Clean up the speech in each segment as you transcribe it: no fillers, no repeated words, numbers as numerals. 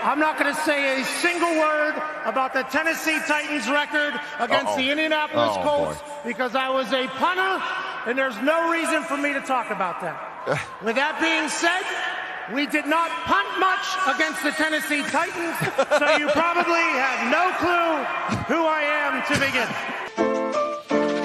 I'm not going to say a single word about the Tennessee Titans record against the Indianapolis Colts because I was a punter, and there's no reason for me to talk about that. With that being said, we did not punt much against the Tennessee Titans, so you probably have no clue who I am to begin.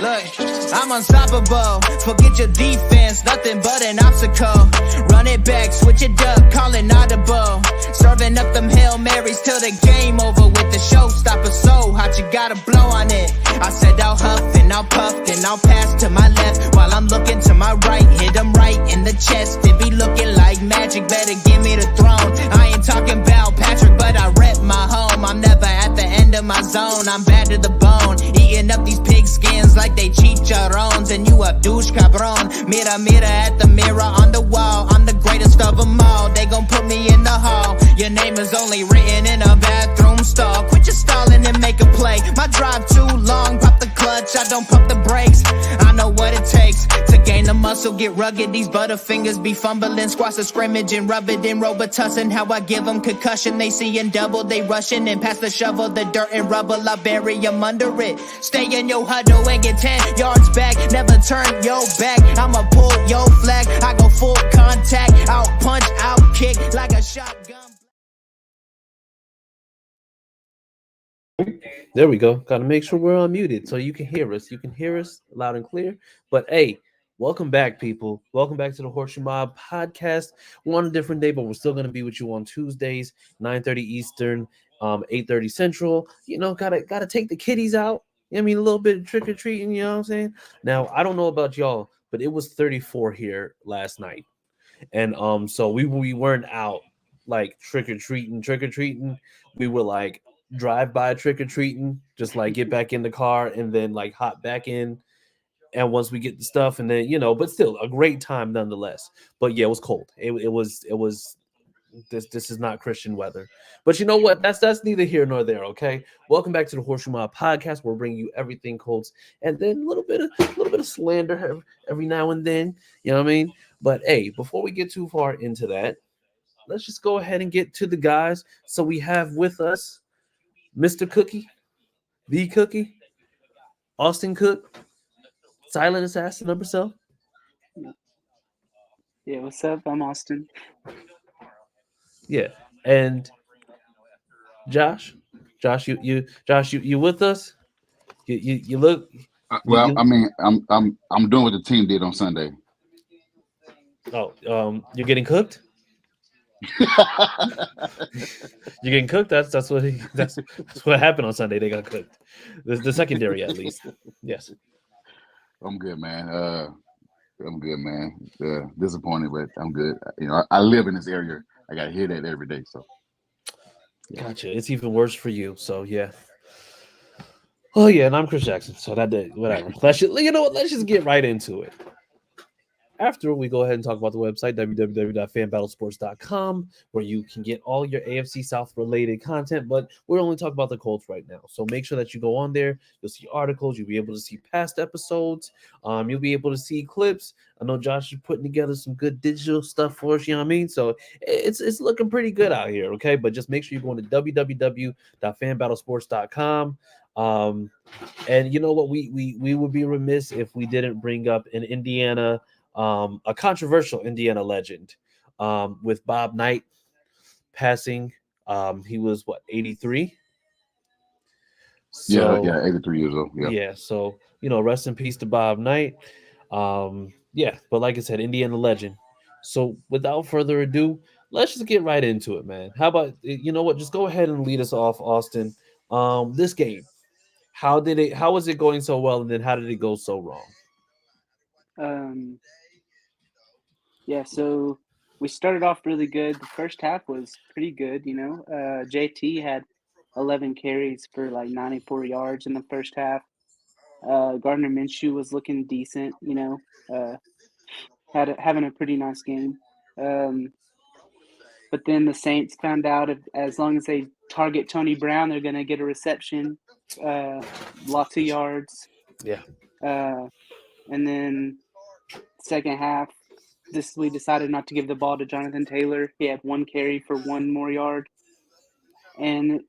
Look, I'm unstoppable. Forget your defense, nothing but an obstacle. Run it back, switch it up, call it audible. Serving up them Hail Marys till the game over with the showstopper. So hot, you gotta blow on it. I said I'll huff and I'll puff, then I'll pass to my left while I'm looking to my right. Hit him right in the chest. It be looking like magic. Better give me the throne. I ain't talking about Patrick, but I rep my home. I'm never at the end of my zone. I'm bad to the bone. Eating up these pig skins like they chicharrones. And you a douche cabron. Mira, mira at the mirror on the wall. I'm the greatest of them all. They gon' put me in the hall. Your name is only written in a bathroom stall. Quit your stalling and make a play. My drive too long. Pop the clutch, I don't pump the brakes. I know what it takes to gain the muscle, get rugged. These butterfingers be fumbling. Squash the scrimmage and rub it in Robitussin. How I give them concussion. They seeing double, they rushing and pass the shovel. The dirt and rubble, I bury them under it. Stay in your huddle and get 10 yards back. Never turn your back. I'ma pull your flag. I go full contact. Out punch, out kick like a shotgun. There we go. Got to make sure we're unmuted so you can hear us. You can hear us loud and clear. But hey, welcome back, people. Welcome back to the HorseShoe Mob podcast. We're on a different day, but we're still going to be with you on Tuesdays, 9:30 Eastern, 8:30 Central. You know, gotta take the kiddies out. I mean, a little bit of trick or treating. You know what I'm saying? Now, I don't know about y'all, but it was 34 here last night, and so we weren't out like trick or treating. We were like drive by trick-or-treating, just like get back in the car and then like hop back in, and once we get the stuff, and then but still a great time nonetheless. But yeah, it was cold. It was this is not Christian weather, but you know what, that's neither here nor there. Okay, welcome back to the HorseShoe Mob podcast. We're bringing you everything Colts, and then a little bit of slander every now and then, you know what I mean. But hey, before we get too far into that, let's just go ahead and get to the guys. So we have with us Mr. Cookie, the Cookie, Austin Cook, Silent Assassin of himself. Yeah, what's up? I'm Austin. Yeah, and Josh, you with us? You look. Well, I mean, I'm doing what the team did on Sunday. Oh, you're getting cooked. You're getting cooked. That's what happened on Sunday. They got cooked. The secondary, at least. Yes. I'm good, man. Disappointed, but I'm good. I live in this area. I got to hear that every day. So. Yeah. Gotcha. It's even worse for you. So yeah. Oh yeah, and I'm Chris Jackson. So that did whatever. Let's just get right into it. After we go ahead and talk about the website, www.fanbattlesports.com, where you can get all your AFC South related content, but we're only talking about the Colts right now. So make sure that you go on there. You'll see articles. You'll be able to see past episodes. You'll be able to see clips. I know Josh is putting together some good digital stuff for us, you know what I mean? So it's looking pretty good out here, okay? But just make sure you're going to www.fanbattlesports.com. And you know what? We would be remiss if we didn't bring up an Indiana a controversial Indiana legend with Bob Knight passing. He was 83? So, yeah, 83 years old. Yeah, so rest in peace to Bob Knight. Yeah, but like I said, Indiana legend. So without further ado, let's just get right into it, man. How about just go ahead and lead us off, Austin. This game, how was it going so well, and then how did it go so wrong? Yeah, so we started off really good. The first half was pretty good, JT had 11 carries for like 94 yards in the first half. Gardner Minshew was looking decent, having a pretty nice game. But then the Saints found out as long as they target Tony Brown, they're going to get a reception, lots of yards. Yeah. And then second half, we decided not to give the ball to Jonathan Taylor. He had one carry for one more yard. and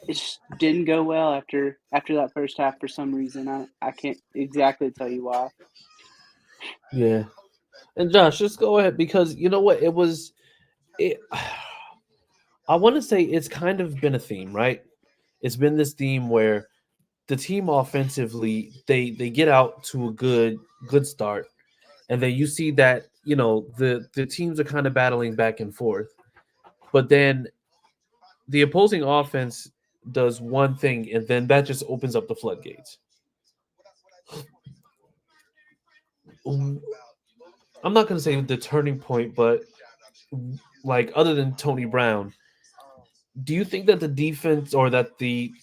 it just didn't go well after that first half for some reason. I can't exactly tell you why. Yeah. And Josh, just go ahead because you know what? I want to say it's kind of been a theme, right? It's been this theme where the team offensively they get out to a good start, and then you see that the teams are kind of battling back and forth, but then the opposing offense does one thing, and then that just opens up the floodgates. I'm not going to say the turning point, but like other than Tony Brown, do you think that the defense or that the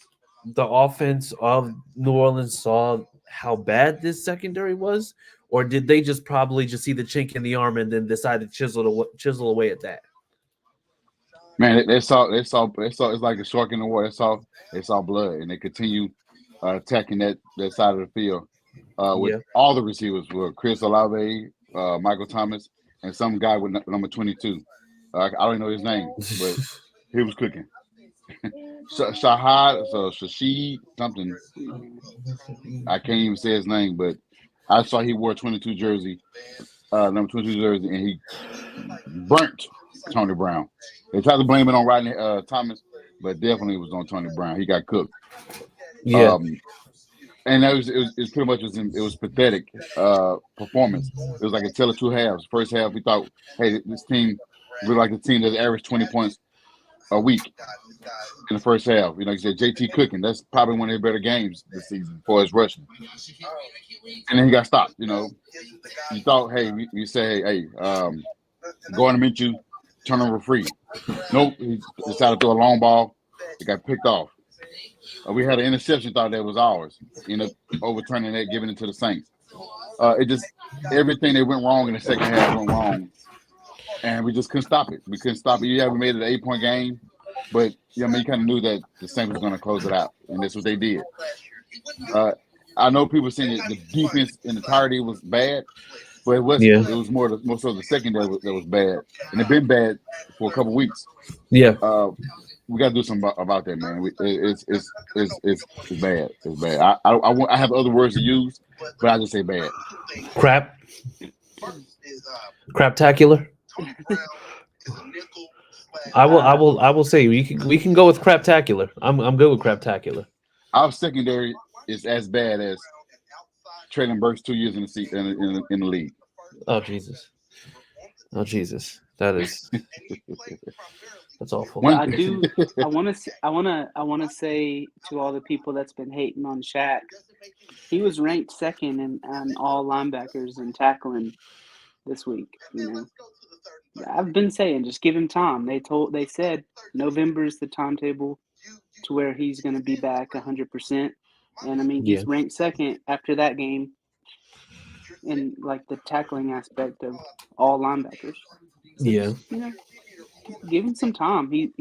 offense of New Orleans saw how bad this secondary was, or did they just probably just see the chink in the arm and then decide to chisel away at that? Man, they saw. It's like a shark in the water. They saw blood, and they continue attacking that side of the field with Yeah. all the receivers were Chris Olave, Michael Thomas, and some guy with number 22. I don't know his name, but he was cooking. Shahid something. I can't even say his name, but I saw he wore 22 jersey, number 22 jersey, and he burnt Tony Brown. They tried to blame it on Rodney Thomas, but definitely it was on Tony Brown. He got cooked. Yeah. And it was pretty much it was pathetic performance. It was like a tale of two halves. First half, we thought, hey, this team looked like a team that averaged 20 points a week in the first half. You know, you said JT cooking. That's probably one of their better games this season for his rushing. And then he got stopped. You know, you thought, hey, you say, hey, going to meet you, turnover free. Nope, he decided to throw a long ball. It got picked off. We had an interception, thought that was ours. Ended up overturning that, giving it to the Saints. It just everything that went wrong in the second half went wrong, and we just couldn't stop it. We couldn't stop it. You haven't made it an 8-point game, but you kind of knew that the Saints was going to close it out, and that's what they did. I know people saying that the defense in entirety was bad, but it wasn't. Yeah. It was more so the secondary that was bad, and it's been bad for a couple weeks. Yeah. We got to do something about that, man. It's bad. It's bad. I have other words to use, but I just say bad. Craptacular. I will say we can go with craptacular. I'm good with craptacular. Our secondary is as bad as Traylon Burks 2 years in the league. Oh Jesus. That is that's awful. I want to say to all the people that's been hating on Shaq, he was ranked second in all linebackers and tackling this week. You know, I've been saying just give him time. They said November is the timetable to where he's going to be back 100%. And I mean, he's ranked second after that game in like the tackling aspect of all linebackers. So just, give him some time. He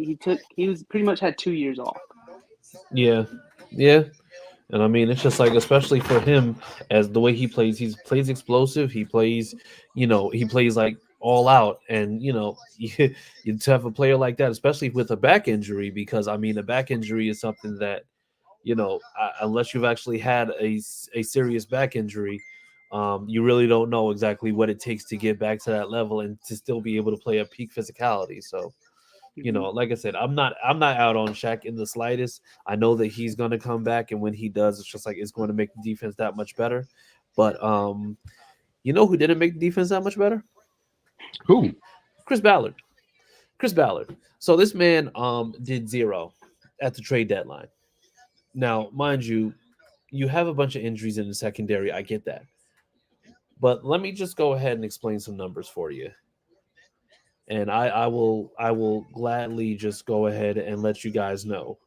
was pretty much had 2 years off. Yeah. And I mean, it's just like, especially for him, as the way he plays explosive. He plays, he plays like all out. And, you to have a player like that, especially with a back injury, because I mean, a back injury is something that, unless you've actually had a serious back injury, you really don't know exactly what it takes to get back to that level and to still be able to play at peak physicality. So, like I said, I'm not out on Shaq in the slightest. I know that he's going to come back, and when he does, it's just like it's going to make the defense that much better. But who didn't make the defense that much better? Who? Chris Ballard. So this man did 0 at the trade deadline. Now, mind you, you have a bunch of injuries in the secondary. I get that. But let me just go ahead and explain some numbers for you. And I will gladly just go ahead and let you guys know.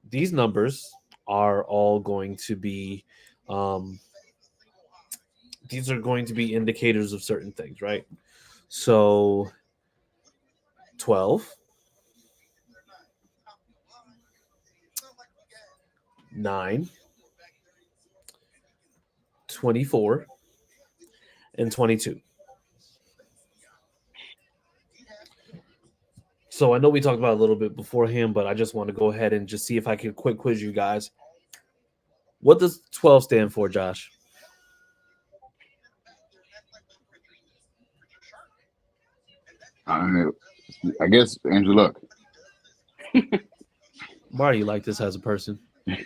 These numbers are all going to be these are going to be indicators of certain things, right? So 12, 9, 24, and 22. So I know we talked about it a little bit beforehand, but I just want to go ahead and just see if I can quick quiz you guys. What does 12 stand for, Josh? I guess Andrew Luck. Why do you like this as a person? I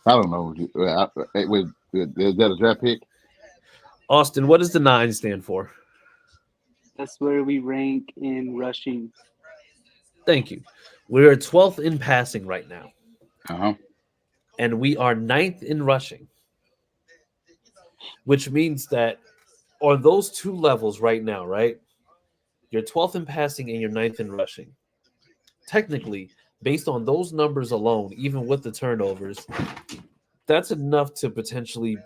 don't know. Is that a draft pick? Austin, what does the 9 stand for? That's where we rank in rushing. Thank you. We're 12th in passing right now, Uh-huh. and we are 9th in rushing, which means that on those two levels right now, right? You're 12th in passing and you're 9th in rushing. Technically, based on those numbers alone, even with the turnovers, that's enough to potentially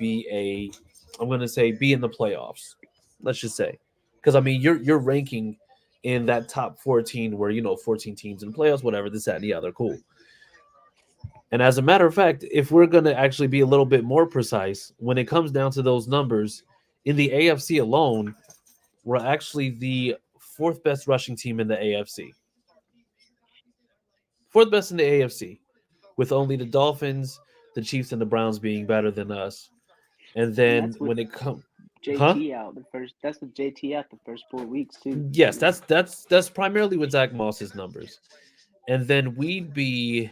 I'm going to say, be in the playoffs. Let's just say, because I mean, you're ranking in that top 14 where 14 teams in the playoffs, whatever, this, that, and the other, cool. And as a matter of fact, if we're going to actually be a little bit more precise, when it comes down to those numbers, in the AFC alone, we're actually the fourth best rushing team in the AFC. Fourth best in the AFC, with only the Dolphins, the Chiefs, and the Browns being better than us. And then that's when it comes, JT out the first. That's with JT out the first 4 weeks too. Yes, that's primarily with Zach Moss's numbers, and then we'd be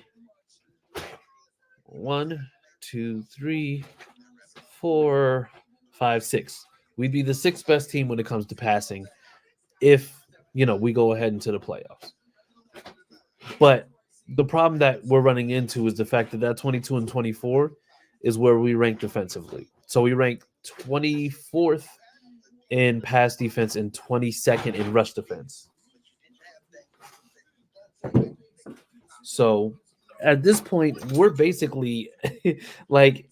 1, 2, 3, 4, 5, 6. We'd be the sixth best team when it comes to passing, if we go ahead into the playoffs. But the problem that we're running into is the fact that 22 and 24 is where we rank defensively. So we rank 24th in pass defense and 22nd in rush defense. So at this point, we're basically like,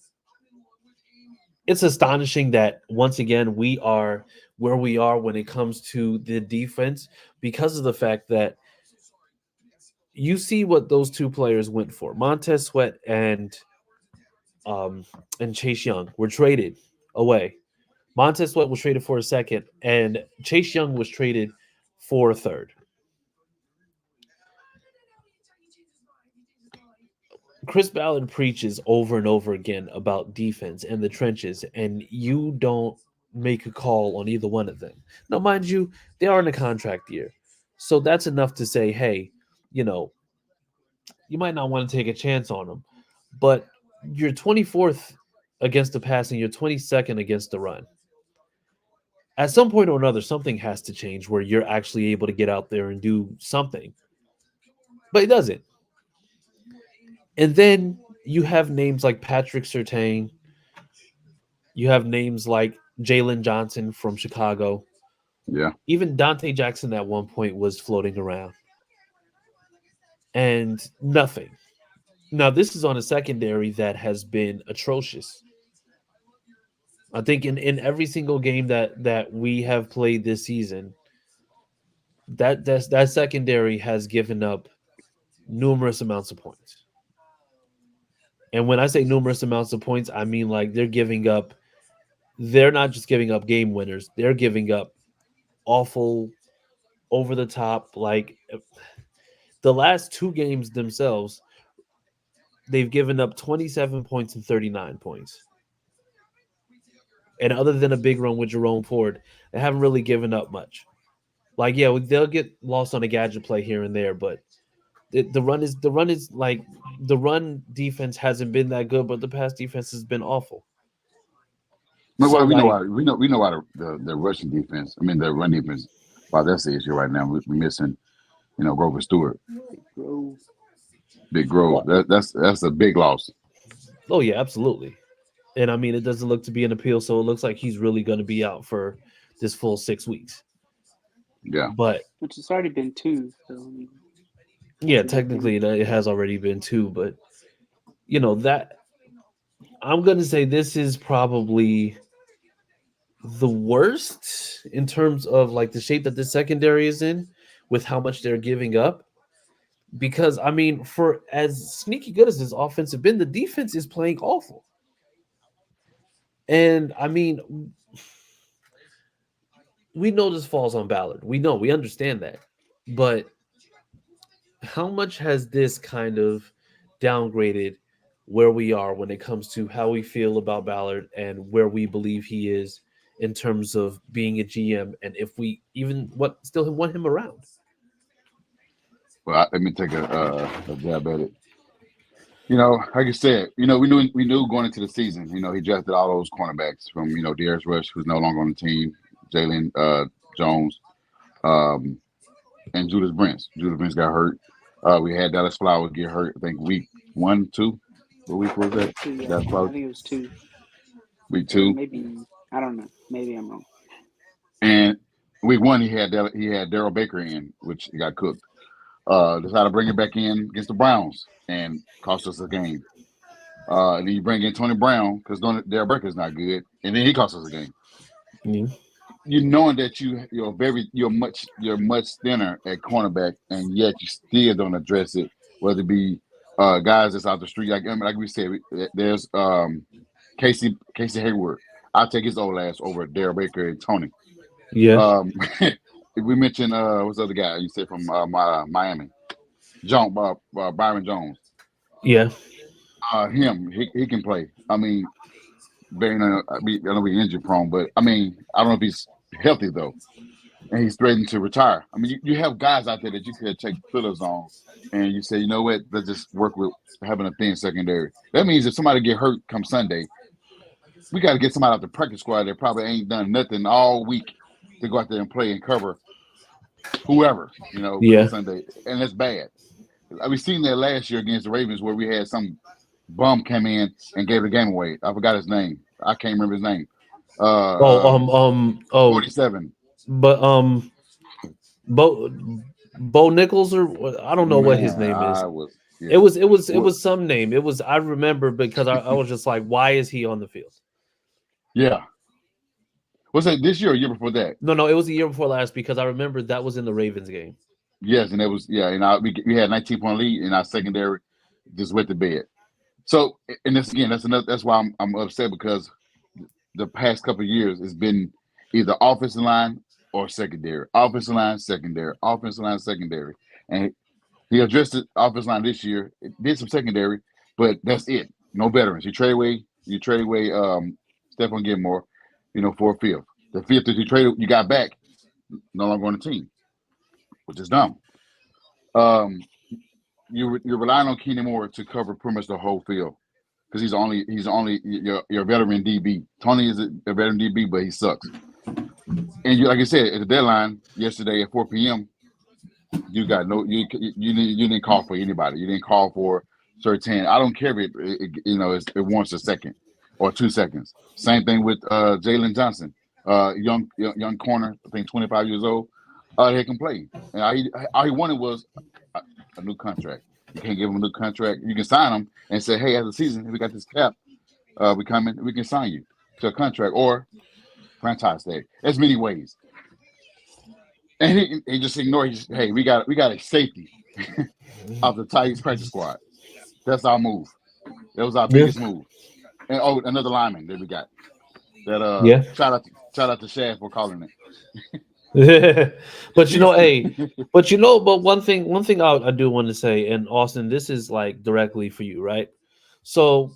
it's astonishing that once again we are where we are when it comes to the defense, because of the fact that you see what those two players went for. Montez Sweat and Chase Young were traded away. Montez Sweat was traded for a second, and Chase Young was traded for a third. Chris Ballard preaches over and over again about defense and the trenches, and you don't make a call on either one of them. Now, mind you, they are in a contract year. So that's enough to say, hey, you might not want to take a chance on them. But you're 24th against the pass and you're 22nd against the run. At some point or another, something has to change where you're actually able to get out there and do something. But it doesn't. And then you have names like Patrick Surtain. You have names like Jalen Johnson from Chicago. Yeah. Even Dante Jackson at one point was floating around. And nothing. Now, this is on a secondary that has been atrocious. I think in every single game that we have played this season, that secondary has given up numerous amounts of points. And when I say numerous amounts of points, I mean like they're not just giving up game winners, they're giving up awful, over the top, like the last two games themselves, they've given up 27 points and 39 points. And other than a big run with Jerome Ford, they haven't really given up much. Like, yeah, they'll get lost on a gadget play here and there, but the run defense hasn't been that good, but the pass defense has been awful. Well, we know why. We know why the Russian defense. I mean, the run defense. Wow, that's the issue right now. We're missing, Grover Stewart, Big Grove. That's a big loss. Oh yeah, absolutely. And I mean, it doesn't look to be an appeal, so it looks like he's really going to be out for this full 6 weeks. Yeah, but which has already been 2. So yeah, technically it has already been 2, but that I'm going to say this is probably the worst in terms of like the shape that the secondary is in with how much they're giving up. Because I mean, for as sneaky good as this offense has been, the defense is playing awful. And I mean, we know this falls on Ballard. We understand that. But how much has this kind of downgraded where we are when it comes to how we feel about Ballard and where we believe he is in terms of being a GM, and if we even what still want him around? Well, let me take a jab at it. Like you said, we knew going into the season. He drafted all those cornerbacks from Darius Rush, who's no longer on the team, Jalen Jones, um, and Judas Brents. Judas Brents got hurt. We had Dallas Flowers get hurt. I think week 1, 2. What week was that? Two, yeah. Dallas I Flowers think it was two. week Or 2, maybe, I don't know. Maybe I'm wrong. and week 1 he had Daryl Baker in, which he got cooked. Decided to bring it back in against the Browns and cost us a game. And then you bring in Tony Brown because Daryl Baker's not good, and then he cost us a game. Mm. You knowing that you're much thinner at cornerback, and yet you still don't address it, whether it be guys that's out the street. Like we said, there's Casey Hayward. I'll take his old ass over Daryl Baker and Tony. Yeah, We mentioned what's the other guy you said from Miami, Byron Jones. yeah, He can play. I mean, I know he's injury prone, but I don't know if he's healthy though, and he's threatening to retire. You have guys out there that you could take fillers on, and you say, you know what, let's just work with having a thin secondary. That means if somebody get hurt come Sunday, we got to get somebody out the practice squad that probably ain't done nothing all week to go out there and play and cover whoever, come yeah, Sunday, and that's bad. We seen that last year against the Ravens where we had some bum come in and gave the game away. I forgot his name. I can't remember his name. Oh, 47. but Bo Bo Nichols, or I don't know what his Man, name is. I was yeah. It was some name. It was, I remember, because I was just like, why is he on the field? Yeah. Was it this year or year before that? No, it was the year before last, because I remember that was in the Ravens game. Yes, and it was we had 19-point lead in our secondary, just went to bed. So, and that's why I'm upset, because the past couple of years it's been either offensive line or secondary, offensive line, secondary, offensive line, secondary, and he addressed the offensive line this year. It did some secondary, but that's it. No veterans. You trade away Stephon Gilmore, for a fifth. The fifth that you got back, no longer on the team, which is dumb. You're relying on Keenan Moore to cover pretty much the whole field, because he's only your veteran DB. Tony is a veteran DB, but he sucks. And like I said, at the deadline yesterday at 4 p.m., you didn't call for anybody. You didn't call for Surtain. I don't care if it warrants a second or 2 seconds. Same thing with Jalen Johnson, young corner, I think 25 years old. He can play, and all he wanted was a new contract. You can't give him a new contract. You can sign him and say, hey, as a season, we got this cap, we can sign you to a contract or franchise tag. There's many ways. And he just ignored. Hey, we got a safety of the Titans practice squad. That's our move. That was our biggest move. And another lineman that we got. That shout out to Shad for calling it. But one thing I do want to say, and Austin, this is like directly for you, right? So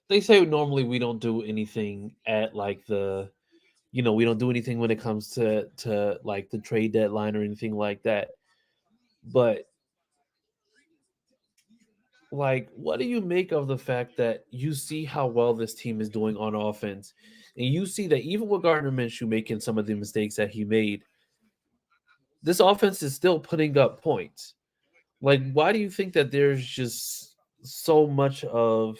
they say normally we don't do anything at like we don't do anything when it comes to like the trade deadline or anything like that. But like, what do you make of the fact that you see how well this team is doing on offense, and you see that even with Gardner Minshew making some of the mistakes that he made, this offense is still putting up points? Like, why do you think that there's just so much of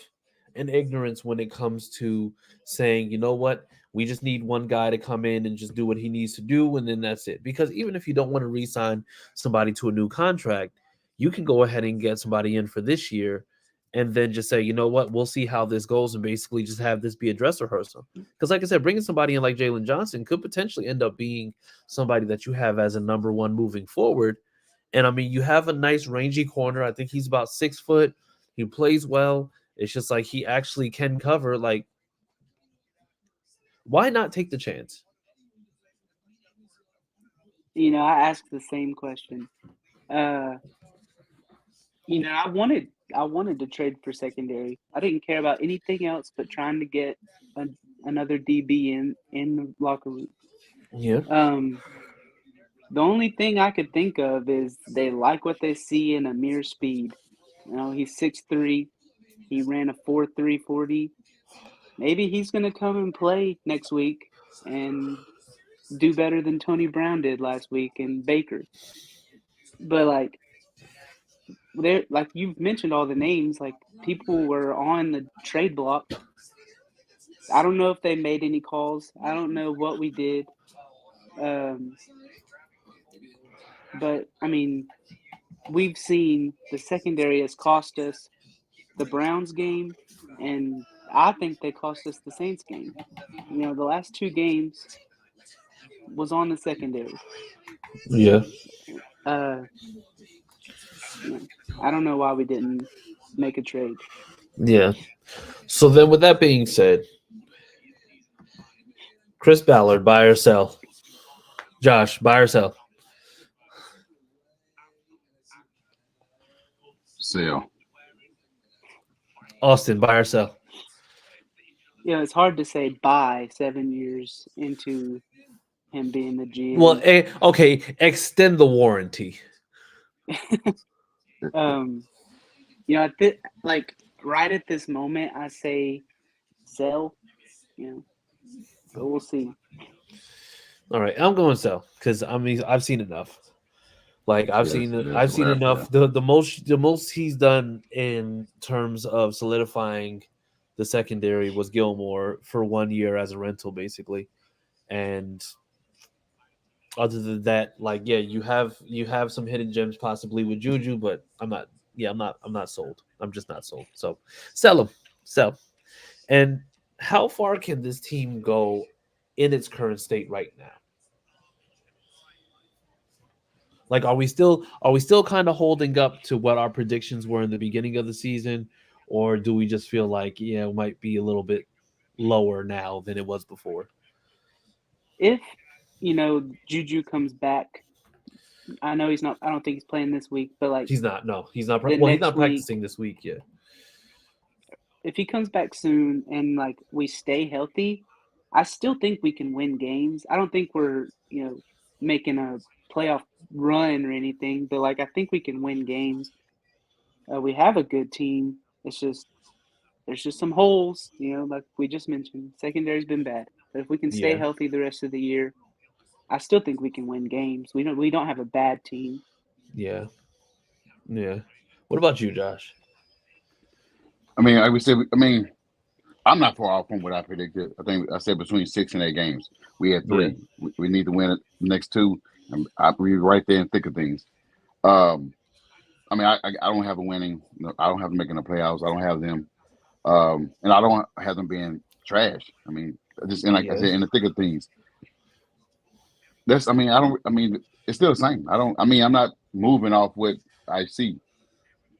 an ignorance when it comes to saying, you know what, we just need one guy to come in and just do what he needs to do, and then that's it? Because even if you don't want to re-sign somebody to a new contract, you can go ahead and get somebody in for this year and then just say, you know what, we'll see how this goes, and basically just have this be a dress rehearsal. Because like I said, bringing somebody in like Jalen Johnson could potentially end up being somebody that you have as a number one moving forward. And I mean, you have a nice rangy corner. I think he's about 6 foot. He plays well. It's just like he actually can cover. Like, why not take the chance? I asked the same question I wanted to trade for secondary. I didn't care about anything else but trying to get another DB in the locker room. Yeah. The only thing I could think of is they like what they see in Amir Speed. He's 6'3". He ran a 4.3 40. Maybe he's going to come and play next week and do better than Tony Brown did last week and Baker. But like you've mentioned all the names, like people were on the trade block. I don't know if they made any calls. I don't know what we did. But I mean, we've seen the secondary has cost us the Browns game, and I think they cost us the Saints game. The last two games was on the secondary. Yeah. Uh, I don't know why we didn't make a trade. Yeah. So then, with that being said, Chris Ballard, buy or sell? Josh, buy or sell? Sell. Austin, buy or sell? It's hard to say buy 7 years into him being the GM. Well, okay, extend the warranty. Right at this moment, I say sell. But we'll see. All right, I'm going sell because I've seen enough. Like I've seen enough. Yeah. The most he's done in terms of solidifying the secondary was Gilmore for 1 year as a rental, basically, and other than that, you have some hidden gems possibly with Juju, but I'm not sold. I'm just not sold. So sell him, sell. And how far can this team go in its current state right now? Like, are we still kind of holding up to what our predictions were in the beginning of the season, or do we just feel like it might be a little bit lower now than it was before? If Juju comes back, I know he's not. I don't think he's playing this week, but he's not. No, he's not. Well, he's not practicing this week yet. If he comes back soon and we stay healthy, I still think we can win games. I don't think we're making a playoff run or anything, but I think we can win games. We have a good team. It's just there's just some holes, like we just mentioned. Secondary's been bad, but if we can stay healthy the rest of the year, I still think we can win games. We don't have a bad team. Yeah. What about you, Josh? I mean, I'm not far off from what I predicted. I think I said between 6 and 8 games. We had 3. Yeah. We need to win it next 2. And we're right there in thick of things. I don't have a winning. I don't have them making the playoffs. I don't have them, and I don't have them being trash. I said, in the thick of things. It's still the same. I'm not moving off what I see.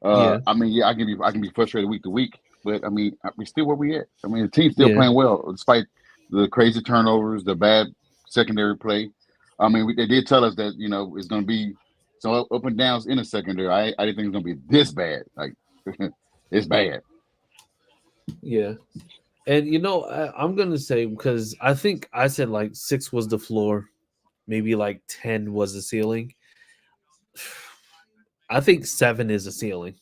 I can be frustrated week to week, but we still where we at. The team's still playing well despite the crazy turnovers, the bad secondary play. They did tell us that it's going to be some up and downs in the secondary. I didn't think it's going to be this bad. It's bad. Yeah, and I'm going to say, because I think I said 6 was the floor, maybe 10 was the ceiling. I think 7 is a ceiling.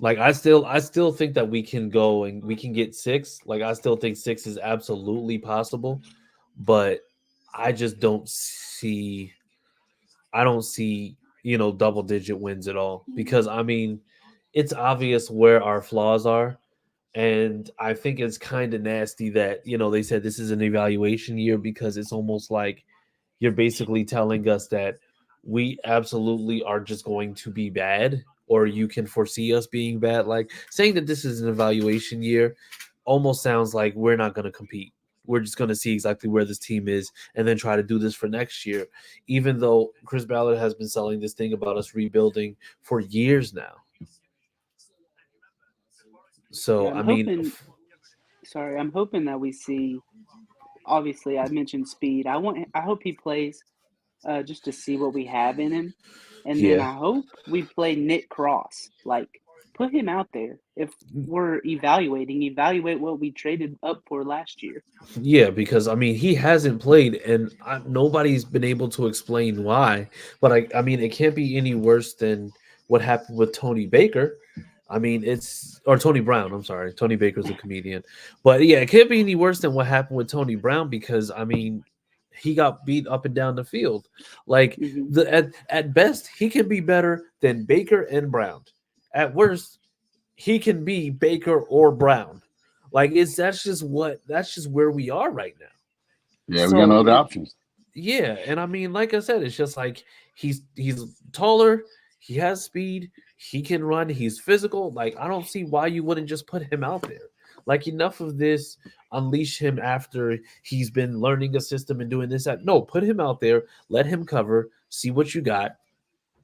I still think that we can go and we can get 6. I still think 6 is absolutely possible, but I just don't see. I don't see double digit wins at all, because it's obvious where our flaws are, and I think it's kind of nasty that they said this is an evaluation year, because it's almost like you're basically telling us that we absolutely are just going to be bad, or you can foresee us being bad. Saying that this is an evaluation year almost sounds like we're not going to compete. We're just going to see exactly where this team is and then try to do this for next year, even though Chris Ballard has been selling this thing about us rebuilding for years now. So, I'm hoping that we see, obviously I mentioned Speed. I hope he plays. just to see what we have in him. And then Yeah. I hope we play Nick Cross. Like, put him out there. If we're evaluate what we traded up for last year. Yeah, because I mean he hasn't played, and nobody's been able to explain why. But I mean, it can't be any worse than what happened with Tony Baker. I mean, it's or Tony Brown. I'm sorry, Tony Baker's a comedian, but yeah, it can't be any worse than what happened with Tony Brown because I mean, he got beat up and down the field. Like Mm-hmm. at best, he can be better than Baker and Brown. At worst, he can be Baker or Brown. Like that's just where we are right now. Yeah, we got no So other options. yeah, and I mean, like I said, it's just like he's taller, he has speed, he can run, he's physical. Like I don't see why you wouldn't just put him out there. Like enough of this, unleash him after he's been learning a system and doing this. That no, put him out there, let him cover, see what you got,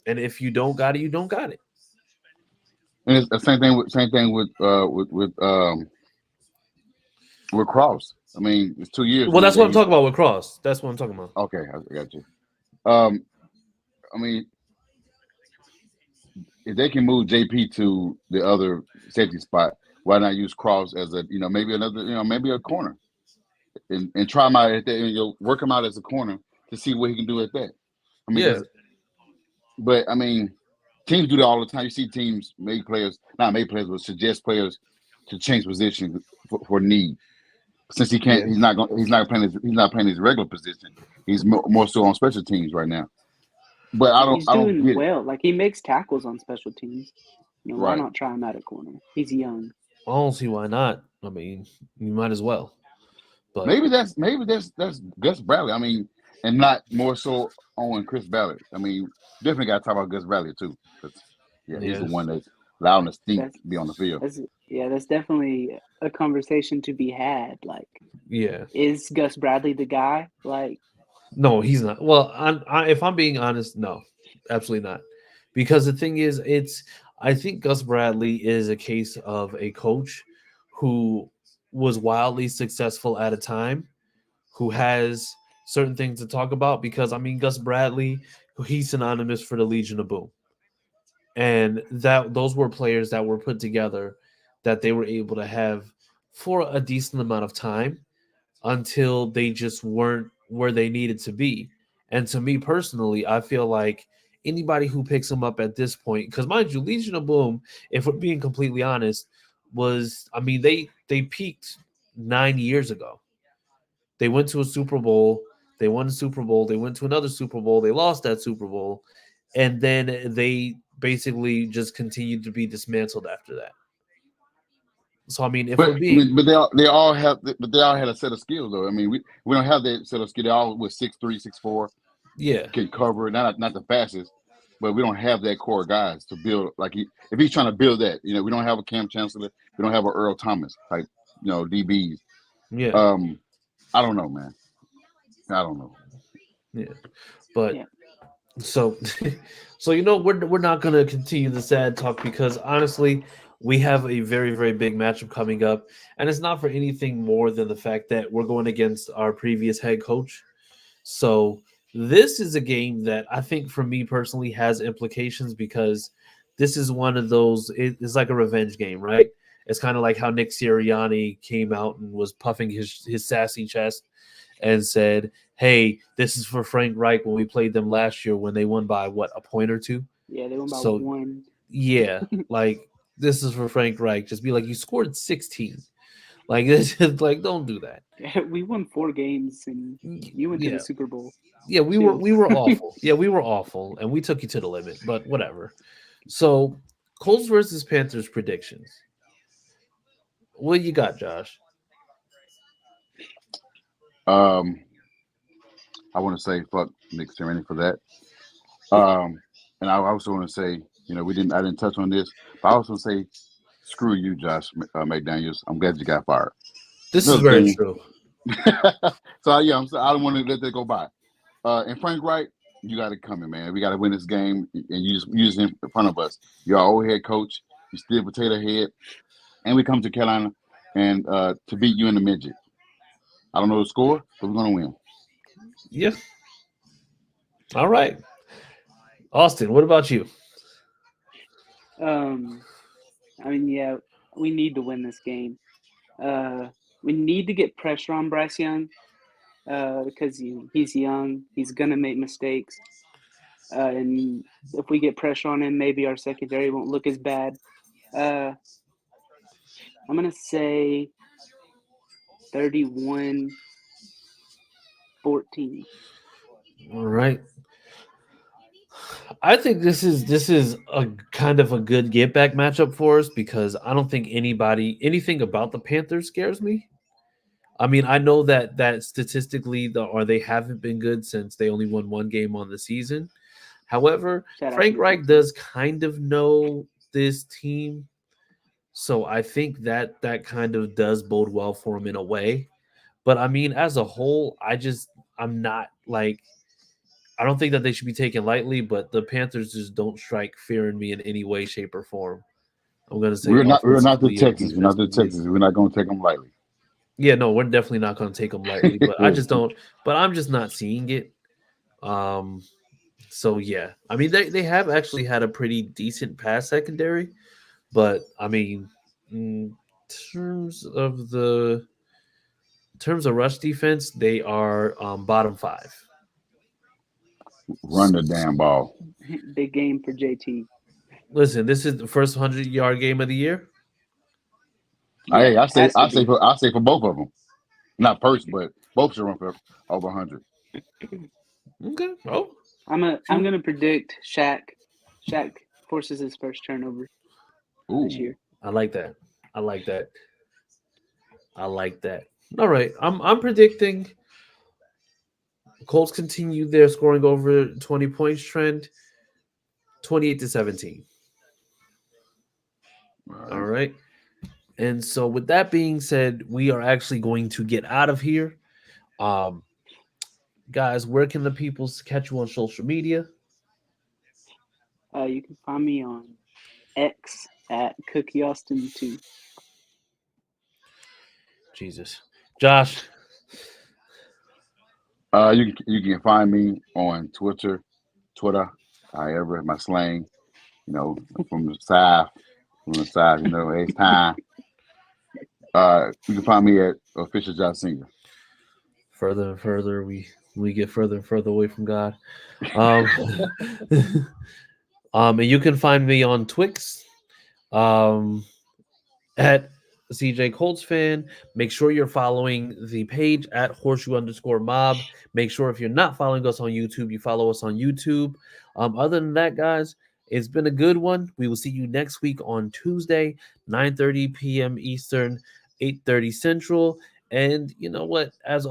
and if you don't got it, you don't got it. And it's the same thing with Cross. I mean, it's 2 years. Well, that's what I'm talking about with Cross. That's what I'm talking about. Okay, I got you. I mean, if they can move JP to the other safety spot, why not use Cross as a maybe another maybe a corner, and try him out at that, work him out as a corner to see what he can do at that. I mean, Yeah. but I mean, teams do that all the time. You see teams but suggest players to change position for need. Since he can't, he's not playing his regular position. He's more so on special teams right now. But He's doing get well. Like he makes tackles on special teams. Why Right. not try him at a corner? He's young. I don't see why not. I mean, you might as well. But maybe that's Gus Bradley. I mean, and not more so on Chris Ballard. I mean, definitely got to talk about Gus Bradley too, because he's the one that's allowing the stink to be on the field. That's definitely a conversation to be had. Like, yeah, is Gus Bradley the guy? Like, no, he's not. Well, if I'm being honest, no, absolutely not. Because the thing is, I think Gus Bradley is a case of a coach who was wildly successful at a time, who has certain things to talk about. Because I mean, Gus Bradley, he's synonymous for the Legion of Boom, and those were players that were put together that they were able to have for a decent amount of time until they just weren't where they needed to be. And to me personally, I feel like anybody who picks them up at this point, because mind you, Legion of Boom, if we're being completely honest, they peaked 9 years ago. They went to a Super Bowl, they won a Super Bowl, they went to another Super Bowl, they lost that Super Bowl, and then they basically just continued to be dismantled after that. So I mean, but they all had a set of skills though. I mean, we don't have that set of skills. They all with 6'3", 6'4", yeah, can cover. Not the fastest, but we don't have that core guys to build. Like if he's trying to build that, we don't have a Cam Chancellor, we don't have a Earl Thomas type, DBs. Yeah. I don't know, man. I don't know. Yeah, but so we're not gonna continue the sad talk because honestly, we have a very, very big matchup coming up, and it's not for anything more than the fact that we're going against our previous head coach. So this is a game that I think, for me personally, has implications because this is one of those. It's like a revenge game, right? It's kind of like how Nick Sirianni came out and was puffing his sassy chest and said, "Hey, this is for Frank Reich when we played them last year when they won by what, a point or two?" Yeah, they won by one. Yeah, like. This is for Frank Reich. Just be like, you scored 16. Like this, like don't do that. We won 4 games and you went to the Super Bowl. Yeah, we were awful. Yeah, we were awful, and we took you to the limit. But whatever. So, Colts versus Panthers predictions. What you got, Josh? I want to say fuck Nick Sirianni for that. And I also want to say, I didn't touch on this, but I also say, screw you, Josh McDaniels. I'm glad you got fired. This is very true. So I don't want to let that go by. And Frank Reich, you got to come in, man. We got to win this game and use him in front of us. You're our old head coach. You still potato head, and we come to Carolina and to beat you in the midget. I don't know the score, but we're gonna win. Yeah. All right. Austin, what about you? I mean, yeah, we need to win this game. We need to get pressure on Bryce Young because he's young. He's gonna make mistakes, and if we get pressure on him, maybe our secondary won't look as bad. I'm gonna say 31-14. All right. I think this is a kind of a good get back matchup for us because I don't think anything about the Panthers scares me. I mean, I know that statistically they haven't been good since they only won one game on the season. However, Shout out to Frank the Reich Texans. does kind of know this team, so I think that kind of does bode well for him in a way. But I mean, as a whole, I'm not like I don't think that they should be taken lightly, but the Panthers just don't strike fear in me in any way, shape, or form. I'm gonna say We're not the offensively and Texans. We're not the defensively. Texans. We're not going to take them lightly. Yeah, no, we're definitely not gonna take them lightly, but I just don't. But I'm just not seeing it. Um, so yeah, I mean they have actually had a pretty decent pass secondary, but I mean, in terms of rush defense, they are bottom five. Run the damn ball. Big game for JT. Listen, this is the first 100-yard game of the year. Hey, Yeah, has to be. I say for both of them. Not first, but both should run for over 100. Okay. Oh, I'm gonna predict Shaq. Shaq forces his first turnover Ooh. this year. I like that. I like that. I like that. All right. I'm predicting Colts continue their scoring over 20 points trend, 28-17. All right. And so with that being said, we are actually going to get out of here. Guys, where can the people catch you on social media? You can find me on X at Cookie Austin 2. Jesus. Josh. You can find me on Twitter, however my slang, from the side, it's time. You can find me at official Josh Singer. Further and further, we get further and further away from God. And you can find me on Twix, at CJ Colts fan. Make sure you're following the page at HorseShoe_Mob. Make sure if you're not following us on YouTube, you follow us on YouTube. Other than that, guys, it's been a good one. We will see you next week on Tuesday, 9:30 p.m. Eastern, 8:30 Central. And you know what? As